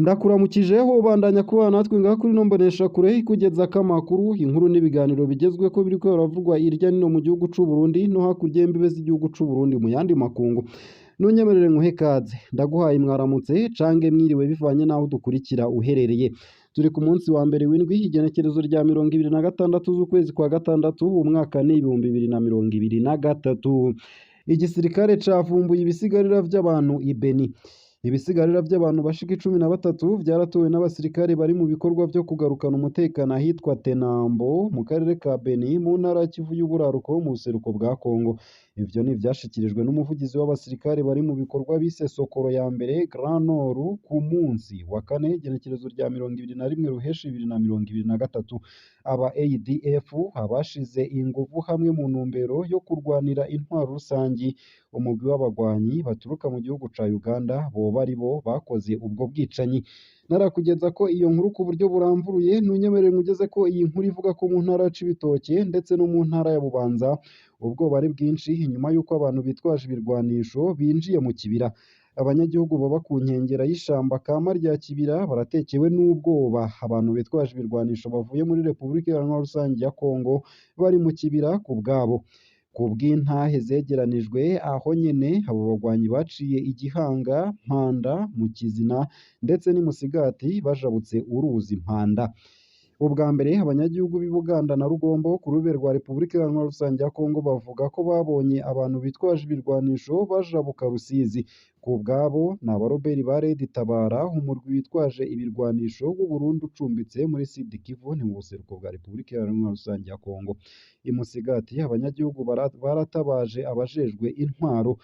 Ndakuramukijeho ubandanya kubana natwe ngaha kuri ino mboneshakure ikugezako amakuru, inkuru n'ibiganiro bigezweko biriko biravugwa irya nino mu gihugu c'u Burundi no hakurya y'imbibe z'igihugu c'u Burundi mu yandi makungu. Nunyemerere nkuhe ikaze, ndaguhaye mwaramutse cange mwiriwe bivanye n'aho dukurikira uherereye. Turi ku munsi wa mbere w'indwi igenekerezo rya 26 z'ukwezi kwa gatandatu umwaka ni 2023. Igisirikare cavumbuye ibisigarira vy'abantu i Beni. Ibisigarira vy'abantu bashika 13 vyaratowe n'abasirikare bari mu bikorwa vyo kugarukana umutekano ahitwa Tenambo mu karere ka Beni mu ntara ya Kivu y'uburaruko mu buseruko bwa Kongo. Ivyo ni ivyashikirijwe n'umuvugizi w'abasirikare bari mu bikorwa bise Sokoro ya mbere Grand Nord ku munsi wa kane igenekerezo rya 21 ruheshi 2023. Aba ADF abashize inguvu hamwe mu ntumbero yo kurwanira intwaro rusangi. Umugwi w'abagwanyi baturuka mu gihugu ca Uganda boba ari bo bakoze ubwo bwicanyi. Narakugeza ko iyo nkuru ku buryo buramvuruye, nunyemerere ngugeze ko iyi nkuru ivuga ko mu ntara ya Cibitoke ndetse no mu ntara ya Bubanza ubwoba ari bwinshi inyuma y'uko abantu bitwaje ibirwanisho binjiye mu kibira. Abanyagihugu baba ku nkengera y'ishamba kama rya kibira baratekewe n'ubwoba. Abantu bitwaje ibirwanisho bavuye muri Repubulika Iharanira Rusangi ya Kongo bari mu kibira ku bwabo. Ku bw'intahe zegeranijwe aho nyene abo bagwanyi baciye Igihanga, Mpanda, mu Kizina ndetse n'i Musigati bajabutse uruzi Mpanda. Ubwa mbere abanyagihugu b'i Buganda na Rugombo ku rubibe rwa Repubulika Iharanira Rusangi ya Kongo bavuga ko babonye abantu bitwaje ibirwanisho bajabuka Rusizi. Ku bwabo ni abaroberi ba Red Tabara, umurwi witwaje ibirwanisho w'u Burundi ucumbitse muri Sud Kivu ni mu buseruko bwa Repubulika Iharanira Rusangi ya Kongo. I Musigati abanyagihugu baratabaje abajejwe intwaro.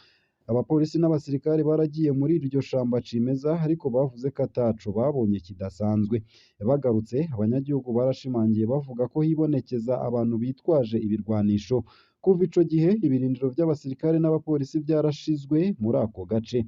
Abapolisi n'abasirikare baragiye muri iryo shamba cimeza ariko bavuze ko ataco babonye kidasanzwe. Bagarutse abanyagihugu barashimangiye bavuga ko hibonekeza abantu bitwaje ibirwanisho. Kuva ico gihe ibirindiro vy'abasirikare n'abapolisi vyarashizwe muri ako gace.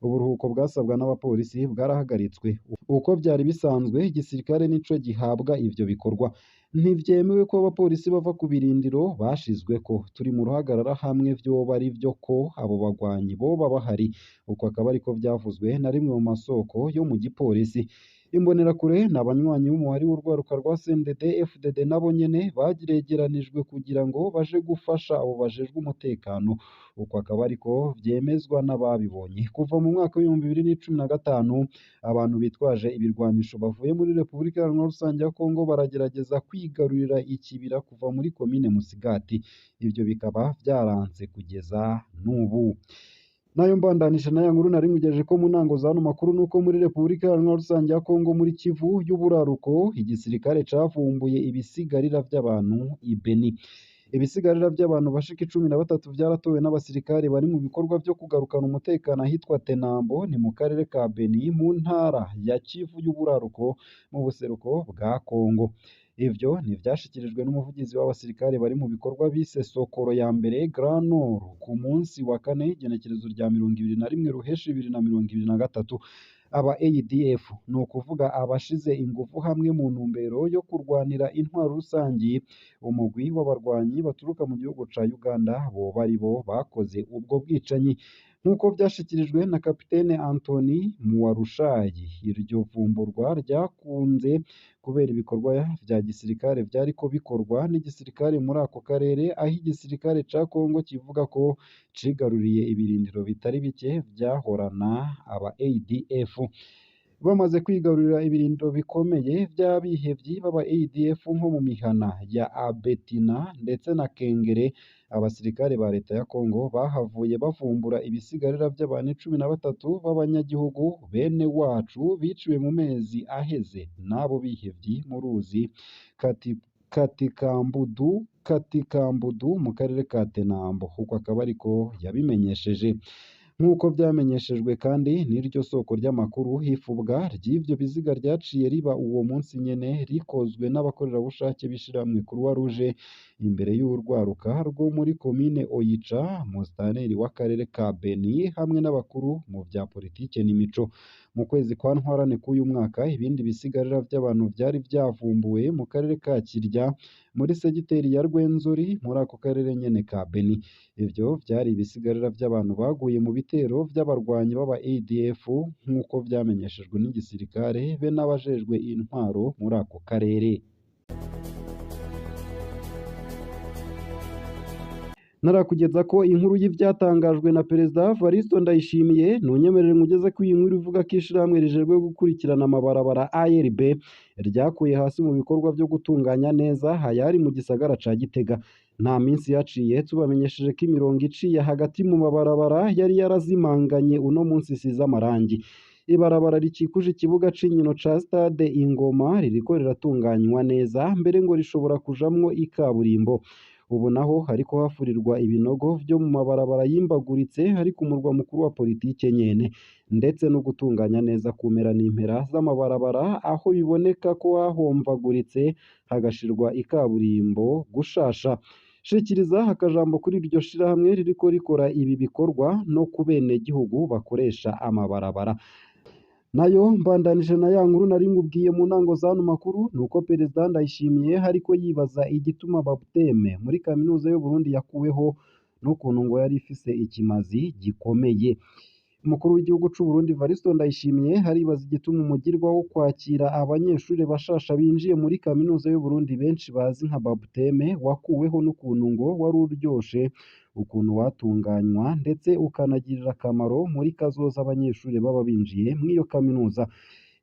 Uburuhuko bwasabwa n'abapolisi bwarahagaritswe. Uko vyari bisanzwe igisirikare nico gihabwa ivyo bikorwa. Ntivyemewe ko abapolisi bava ku birindiro bashizweko. Turi mu ruhagarara hamwe vyoba ari vyo ko abo bagwanyi boba bahari. Uko akaba ariko vyavuzwe na rimwe mu masoko yo mu gipolisi. Imbonerakure ni abanywanyi b'umuhari w'urwaruka rwa CNDD FDD nabo nyene bagiregeranijwe kugira ngo baje gufasha abo bajejwe umutekano. Uko akaba ariko vyemezwa n'ababibonye. Kuva mu mwaka w'2015 abantu bitwaje ibirwanisho bavuye muri Repubulika Iharanira Rusangi ya Kongo baragerageza kwigarurira ikibira kuva muri komine Musigati. Ivyo bikaba vyaranze kugeza n'ubu. Nayo mbandanije na ya nkuru nari nkugejeje ko mu ntango zano makuru nuko muri Repubulika Iharanira Rusangi ya Kongo muri Kivu y'uburaruko igisirikare cavumbuye ibisigarira vy'abantu i Beni. Ibisigarira vy'abantu bashika 13 vyaratowe n'abasirikare bari mu bikorwa vyo kugarukana umutekano ahitwa Tenambo ni mu karere ka Beni mu ntara ya Kivu y'uburaruko mu buseruko bwa Kongo. Ivyo ni vyashikirijwe n'umuvugizi w'abasirikare bari mu bikorwa bise Sokoro ya mbere Grand Nord ku munsi wa kane igenekerezo rya 21 ruheshi 2023. Aba ADF ni ukuvuga abashize ingufu hamwe mu ntumbero yo kurwanira intwaro rusangi. Umugwi w'abarwanyi baturuka mu gihugu ca Uganda boba ari bo bakoze ubwo bwicanyi. Nk'uko vyashikirijwe na Kapitene Anthony Muwarushayi, iryo vumburwa ryakunze kubera ibikorwa vya gisirikare vyariko bikorwa n'igisirikare muri ako karere, aho igisirikare ca Kongo kivuga ko cigaruriye ibirindiro bitari bike vyahorana aba ADF. Bamaze kwigarurira ibirindiro bikomeye vy'abihevyi b'aba ADF nko mu mihana ya Abetina ndetse na Kengere, abasirikare ba leta ya Kongo bahavuye bavumbura ibisigarira vy'abantu 13 b'abanyagihugu bene wacu biciwe mu mezi aheze n'abo bihevyi mu ruzi Katikambudu mu karere ka Tenambo. Uko akaba ariko yabimenyesheje. Nk'uko vyamenyeshejwe kandi n'iryo soko ry'amakuru, hifubwa ry'ivyo biziga ryaciye riba uwo munsi nyene rikozwe n'abakorerabushake b'ishirahamwe Croix Rouge. imbere y'urwaruka rwo muri komine Oyica, musitanteri w'akarere ka Beni hamwe n'abakuru mu vya politike n'imico. Mu kwezi kwa Ntwarante k'uyu mwaka, ibindi bisigarira vy'abantu vyari vyavumbuwe mu karere ka Kirya muri segiteri ya Rwenzori muri ako karere nyene ka Beni. Ivyo vyari ibisigarira vy'abantu baguye mu bitero vy'abarwanyi b'aba ADF nk'uko vyamenyeshejwe n'igisirikare be n'abajejwe intwaro muri ako karere. Narakugeza ko inkuru y'ivyatangajwe na Perezida Evaristo Ndayishimiye, ntunyemerere nkugeze ko iyi nkuru ivuga ko ishirahamwe rijejwe gukurikirana amabarabara ARB ryakuye hasi mu bikorwa vyo gutunganya neza hayari mu gisagara ca Gitega. Nta minsi yaciye tubamenyesheje ko imirongo iciye hagati mu mabarabara yari yarazimanganye uno munsi isize amarangi. Ibarabara rikikuje ikibuga c'inkino ca Stade Ingoma ririko riratunganywa neza, mbere ngo rishobora kujamwo ikaburimbo. Ubu naho hariko hafurirwa ibinogo vyo mu mabarabara yimbaguritse ari ku murwa mukuru wa politike nyene, ndetse no gutunganya neza ku mpera n'impera z'amabarabara aho biboneka ko hahomvaguritse hagashirwa ikaburimbo gushasha. Shikiriza akajambo kuri iryo shirahamwe ririko rikora ibi bikorwa no ku benegihugu bakoresha amabarabara. Nayo mbandanije na ya nkuru nari ngubwiye mu ntango z'ano makuru, nuko Perezida Ndayishimiye hariko yibaza igituma Bapteme muri kaminuza y'u Burundi yakuweho n'ukuntu ngo yari ifise ikimazi gikomeye. Umukuru w'igihugu c'u Burundi Evaristo Ndayishimiye haribaza igituma umugirwa wo kwakira abanyeshuri bashasha binjiye muri kaminuza y'u Burundi benshi bazi nka Bapteme wakuweho n'ukuntu ngo wari uryoshe, ukuntu watunganywa ndetse ukanagirira akamaro muri kazoza abanyeshuri baba binjiye mw'iyo kaminuza.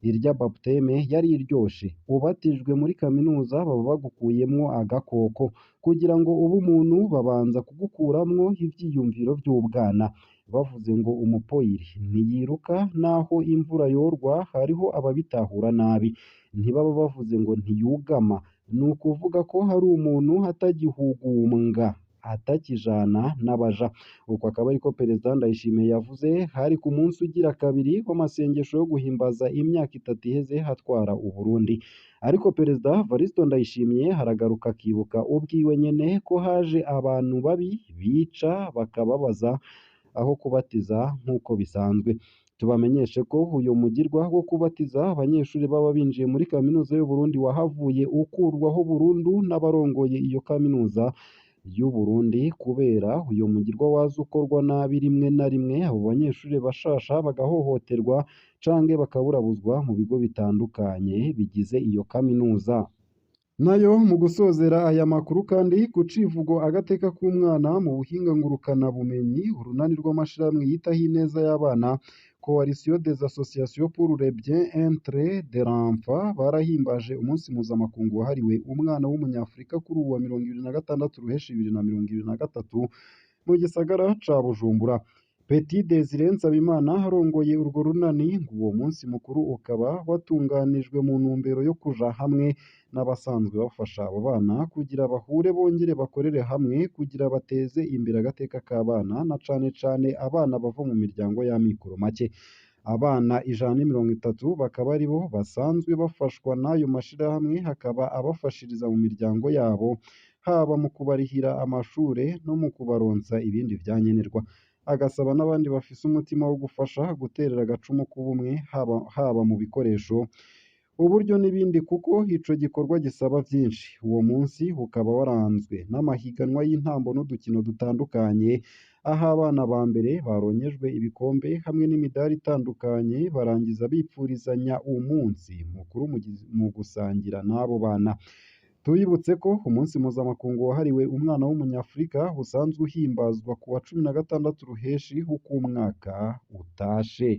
Irya Bapteme yari iryoshe, ubatijwe muri kaminuza baba bagukuyemwo agakoko, kugira ngo ube umuntu babanza kugukuramwo ivyiyumviro vy'ubwana. Bavuze ngo umupoyiri ntiyiruka naho imvura yorwa, hariho ababitahura nabi. Ntibaba bavuze ngo ntiyugama, ni ukuvuga ko hari umuntu atagihugumbwa, atakijana n'abaja. Uko akaba ariko Perezida Ndayishimiye yavuze hari ku munsi ugira kabiri w'amasengesho yo guhimbaza imyaka 3 iheze hatwara Uburundi. Ariko Perezida Evaristo Ndayishimiye haragaruka akibuka ubwiwe nyene ko haje abantu babi bica bakababaza aho kubatiza nk'uko bisanzwe. Tubamenyeshe ko uyu mugirwa wo kubatiza abanyeshuri baba binjiye muri kaminuza y'u Burundi wahavuye ukurwaho burundu n'abarongoye iyo kaminuza y'u Burundi, kubera uyu mugirwa waza ukorwa nabi rimwe na rimwe abo banyeshuri bashasha bagahohoterwa canke bakaburabuzwa mu bigo bitandukanye bigize iyo kaminuza. Nayo mu gusozera aya makuru kandi ku civugo agateka k'umwana mu buhinga ngurukana bumenyi, urunani rw'amashirahamwe yitaho ineza y'abana Coalition des associations pour le bien être de l'enfant barahimbaje umunsi mpuzamakungu wahariwe umwana w'umunyafurika kuri uwa 26 ruheshi 2023 mu gisagara ca Bujumbura. Petit Desire Nsabimana arongoye urwo runani ngo uwo munsi mukuru ukaba watunganijwe mu ntumbero yo kuja hamwe n'abasanzwe bafasha abo bana kugira bahure bongere bakorere hamwe kugira bateze imbere agateka k'abana, na cane cane abana bava mu miryango y'amikoro make. Abana 130 bakaba ari bo basanzwe bafashwa n'ayo mashirahamwe, hakaba abafashiriza mu miryango yabo, haba mu kubarihira amashure no mu kubaronsa ibindi vyankenerwa. Agasaba n'abandi bafise umutima wo gufasha guterera agacumu k'ubumwe, haba mu bikoresho, uburyo n'ibindi, kuko ico gikorwa gisaba vyinshi. Uwo munsi ukaba waranzwe n'amahiganwa y'intambo n'udukino dutandukanye, aho abana ba mbere baronyejwe ibikombe hamwe n'imidari itandukanye, barangiza bipfurizanya umunsi mukuru mu gusangira n'abo bana. Tubibutse ko umunsi mpuzamakungu wahariwe umwana w'umunyafurika usanzwe uhimbazwa ku wa 16 ruheshi uko umwaka utashe.